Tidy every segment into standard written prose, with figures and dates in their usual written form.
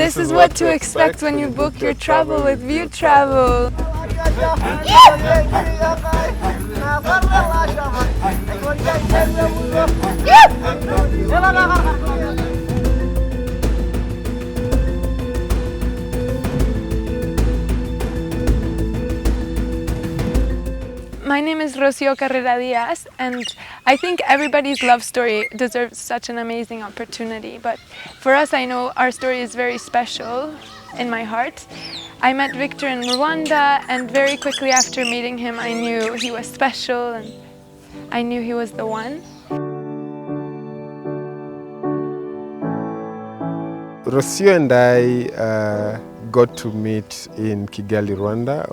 This is what to expect when you book your travel with View Travel. My name is Rocio Carrera Diaz, and I think everybody's love story deserves such an amazing opportunity. But for us, I know our story is very special in my heart. I met Victor in Rwanda, and very quickly after meeting him, I knew he was special and I knew he was the one. Rocio and I got to meet in Kigali, Rwanda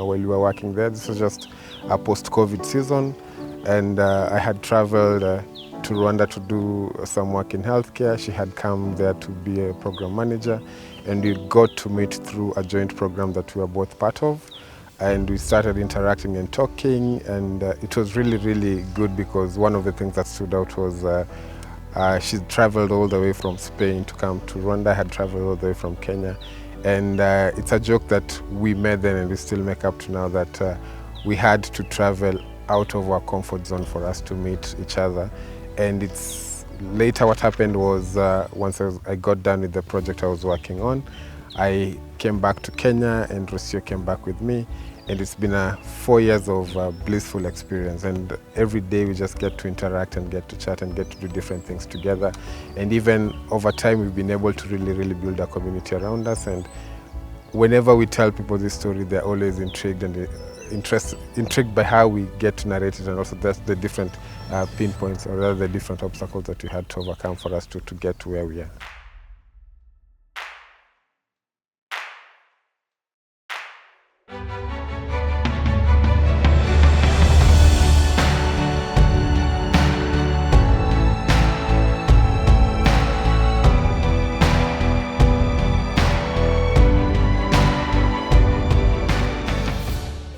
while we were working there. This was just a post-COVID season, and I had traveled to Rwanda to do some work in healthcare. She had come there to be a program manager, and we got to meet through a joint program that we were both part of. And we started interacting and talking, and it was really, really good because one of the things that stood out was she traveled all the way from Spain to come to Rwanda. I had traveled all the way from Kenya. And it's a joke that we made then and we still make up to now that we had to travel out of our comfort zone for us to meet each other. And it's later what happened was once I got done with the project I was working on, I came back to Kenya and Rocio came back with me. And it's been 4 years of blissful experience, and every day we just get to interact and get to chat and get to do different things together. And even over time we've been able to really, really build a community around us, and whenever we tell people this story, they're always intrigued and intrigued by how we get to narrate it, and also that's the different pinpoints or rather the different obstacles that we had to overcome for us to get to where we are.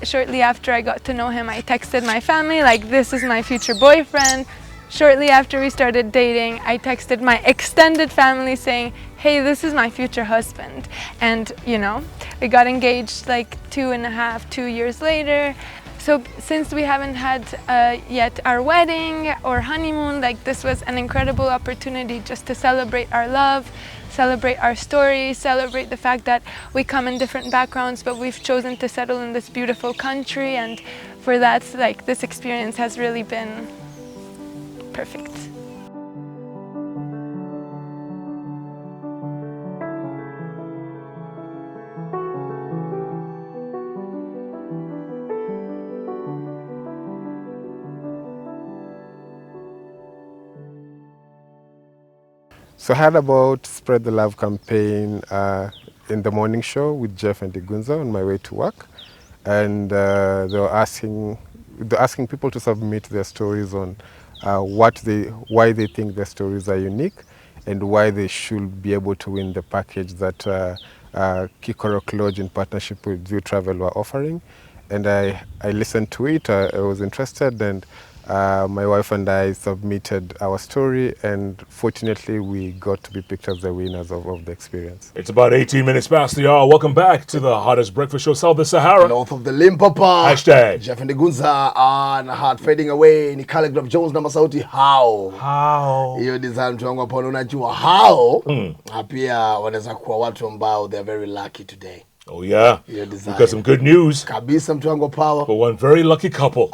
Shortly after I got to know him, I texted my family like, this is my future boyfriend. Shortly after we started dating, I texted my extended family saying, hey, this is my future husband. And you know, we got engaged like 2 years later. So since we haven't had yet our wedding or honeymoon, like this was an incredible opportunity just to celebrate our love, celebrate our story, celebrate the fact that we come in different backgrounds, but we've chosen to settle in this beautiful country. And for that, like, this experience has really been perfect. So I heard about Spread the Love campaign in the morning show with Jeff and Igunza on my way to work, and they were asking people to submit their stories on why they think their stories are unique and why they should be able to win the package that Keekorock Lodge in partnership with View Travel were offering. And I listened to it, I was interested, and my wife and I submitted our story, and fortunately we got to be picked as the winners of the experience. It's about 18 minutes past the hour. Welcome back to the hottest breakfast show south of the Sahara. North of the Limpopo. Hashtag Jeff and Igunza na heart fading away. Ni Calligraph Jones na masauti how. Hiyo design mtu wangu hapa unajua how. Pia wanaweza kuwa watu ambao they are very lucky today. Oh yeah, we've got some good news. Kabisa mtu wangu power. For one very lucky couple.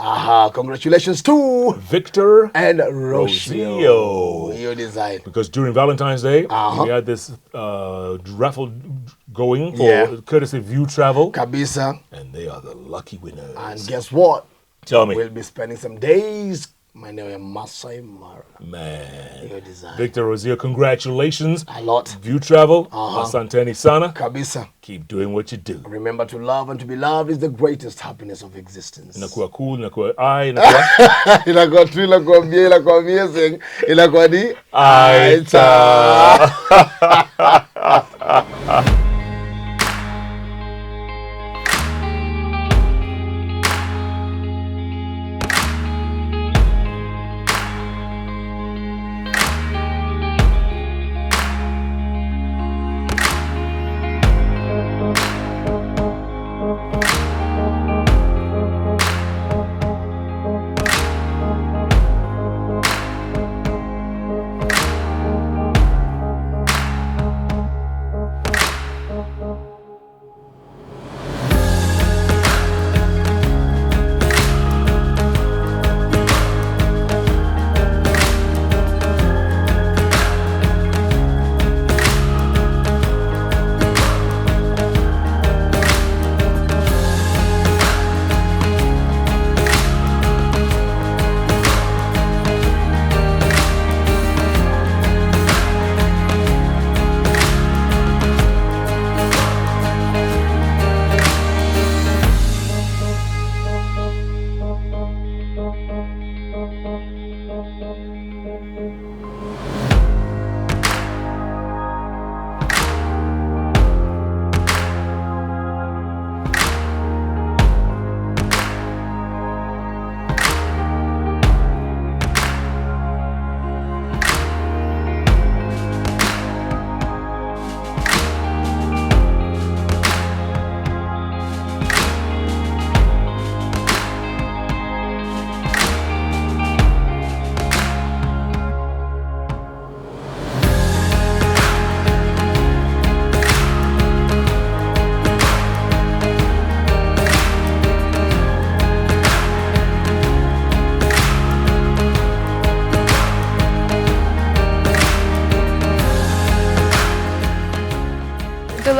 Congratulations to Victor and Rocio. Your design. Because during Valentine's Day, we had this raffle going for courtesy View Travel. Kabisa. And they are the lucky winners. And guess what? Tell me. We'll be spending some days maeneo ya Maasai Mara. Man. Your design. Victor Rocio, congratulations. A lot. View Travel. Asanteni sana. Kabisa. Keep doing what you do. Remember to love and to be loved is the greatest happiness of existence. Inakuwa cool, inakuwa I, inakuwa inakuwa true, inakuwa bie, inakuwa amazing, inakuwa di Aita.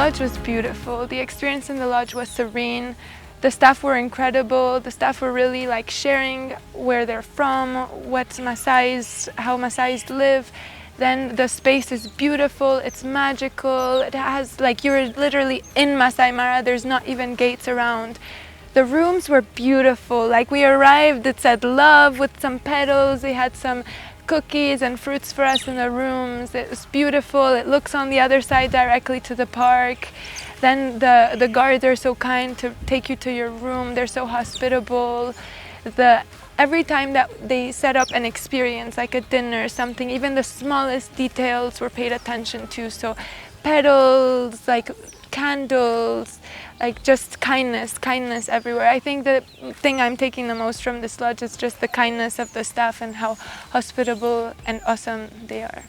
lodge was beautiful. The experience in the lodge was serene. The staff were incredible. The staff were really like sharing where they're from, how Maasais live. Then the space is beautiful, it's magical. It has like, you're literally in Maasai Mara, there's not even gates around. The rooms were beautiful. Like we arrived, it said love with some petals. They had some cookies and fruits for us in the rooms. It was beautiful. It looks on the other side directly to the park. Then the guards are so kind to take you to your room. They're so hospitable. Every time that they set up an experience, like a dinner or something, even the smallest details were paid attention to. So petals, like candles, like just kindness everywhere. I think the thing I'm taking the most from this lodge is just the kindness of the staff and how hospitable and awesome they are.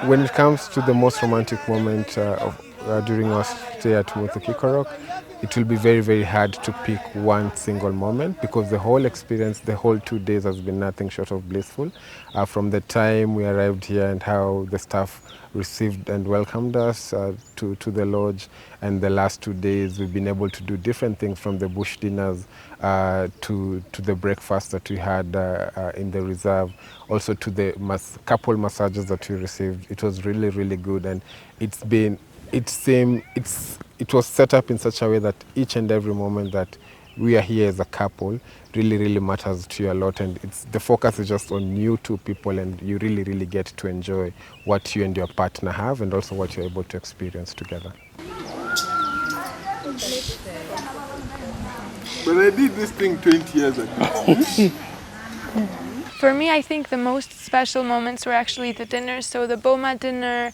When it comes to the most romantic moment during our stay at Muthu Keekorock, it will be very, very hard to pick one single moment because the whole experience, the whole 2 days has been nothing short of blissful. From the time we arrived here and how the staff received and welcomed us to the lodge, and the last 2 days we've been able to do different things, from the bush dinners to the breakfast that we had in the reserve, also to the couple massages that we received. It was really, really good, and it was set up in such a way that each and every moment that we are here as a couple really, really matters to you a lot, and the focus is just on you two people, and you really, really get to enjoy what you and your partner have and also what you're able to experience together. But I did this thing 20 years ago. For me, I think the most special moments were actually the dinners. So the Boma dinner,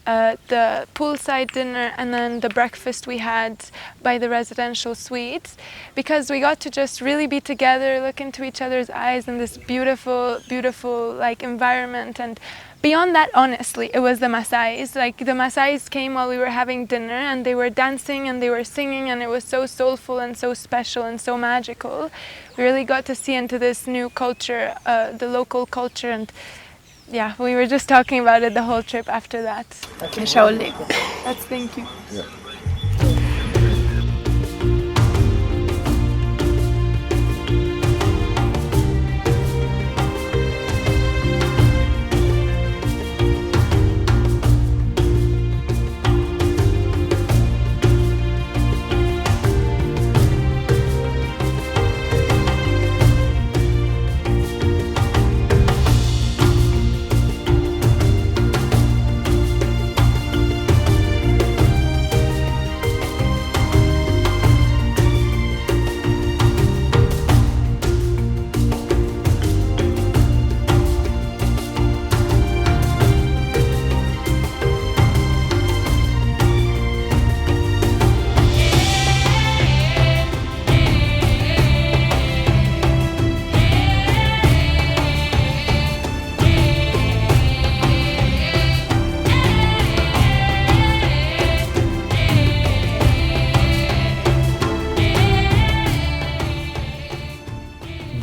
the poolside dinner, and then the breakfast we had by the residential suites, because we got to just really be together, look into each other's eyes in this beautiful, beautiful like environment. And beyond that, honestly, it was the Maasais. Like the Maasais came while we were having dinner, and they were dancing and they were singing, and it was so soulful and so special and so magical. We really got to see into this new culture, the local culture, and yeah, we were just talking about it the whole trip after that. That's thank you. Yeah.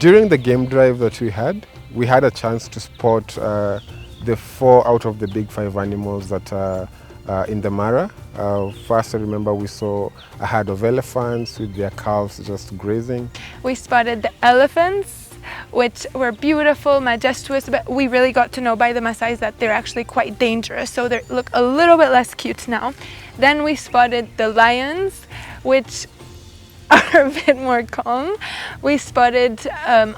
During the game drive that we had a chance to spot the 4 out of the big 5 animals that are in the Mara. First, I remember we saw a herd of elephants with their calves just grazing. We spotted the elephants, which were beautiful, majestuous, but we really got to know by the Maasais that they're actually quite dangerous, so they look a little bit less cute now. Then we spotted the lions, which are a bit more calm. We spotted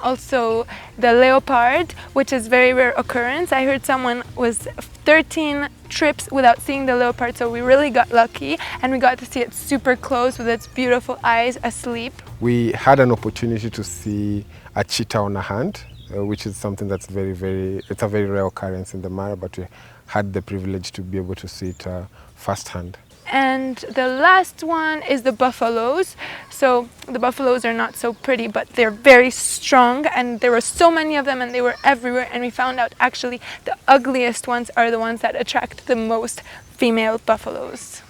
also the leopard, which is very rare occurrence. I heard someone was 13 trips without seeing the leopard, so we really got lucky and we got to see it super close with its beautiful eyes asleep. We had an opportunity to see a cheetah on a hunt, which is something that's it's a very rare occurrence in the Mara, but we had the privilege to be able to see it firsthand. And the last one is the buffaloes. So the buffaloes are not so pretty, but they're very strong, and there were so many of them and they were everywhere, and we found out actually the ugliest ones are the ones that attract the most female buffaloes.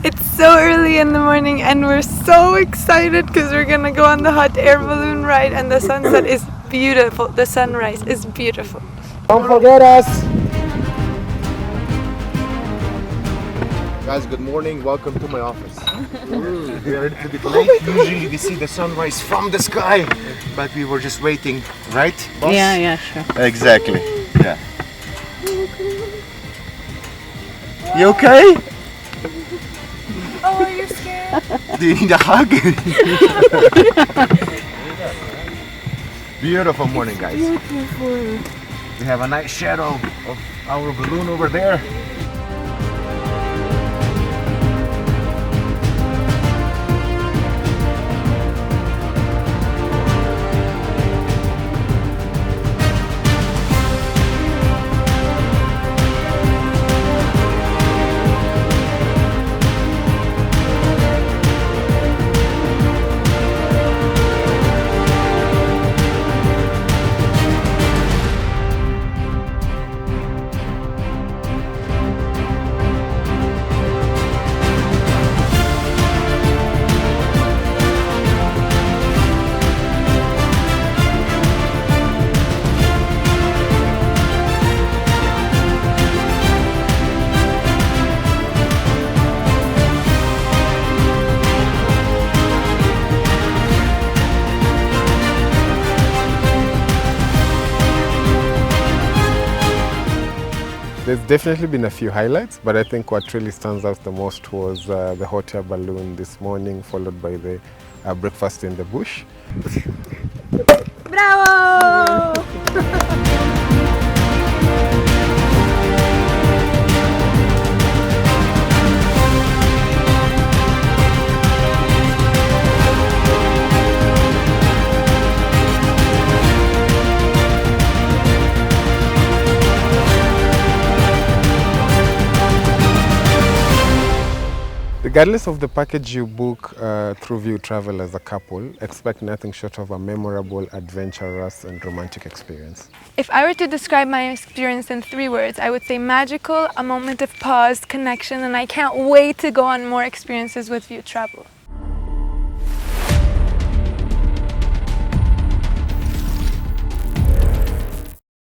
It's so early in the morning and we're so excited because we're gonna go on the hot air balloon ride, and the sunset is beautiful. The sunrise is beautiful. Don't forget us. Guys, good morning. Welcome to my office. We are a little bit late. Usually we see the sunrise from the sky, but we were just waiting, right, boss? Yeah, sure. Exactly. Yeah. You okay? Oh, are you scared? Do you need a hug? Beautiful morning, guys. Beautiful. We have a nice shadow of our balloon over there. There's definitely been a few highlights, but I think what really stands out the most was the hot air balloon this morning, followed by the breakfast in the bush. Bravo! Regardless of the package you book through View Travel as a couple, expect nothing short of a memorable, adventurous and romantic experience. If I were to describe my experience in 3 words, I would say magical, a moment of pause, connection, and I can't wait to go on more experiences with View Travel.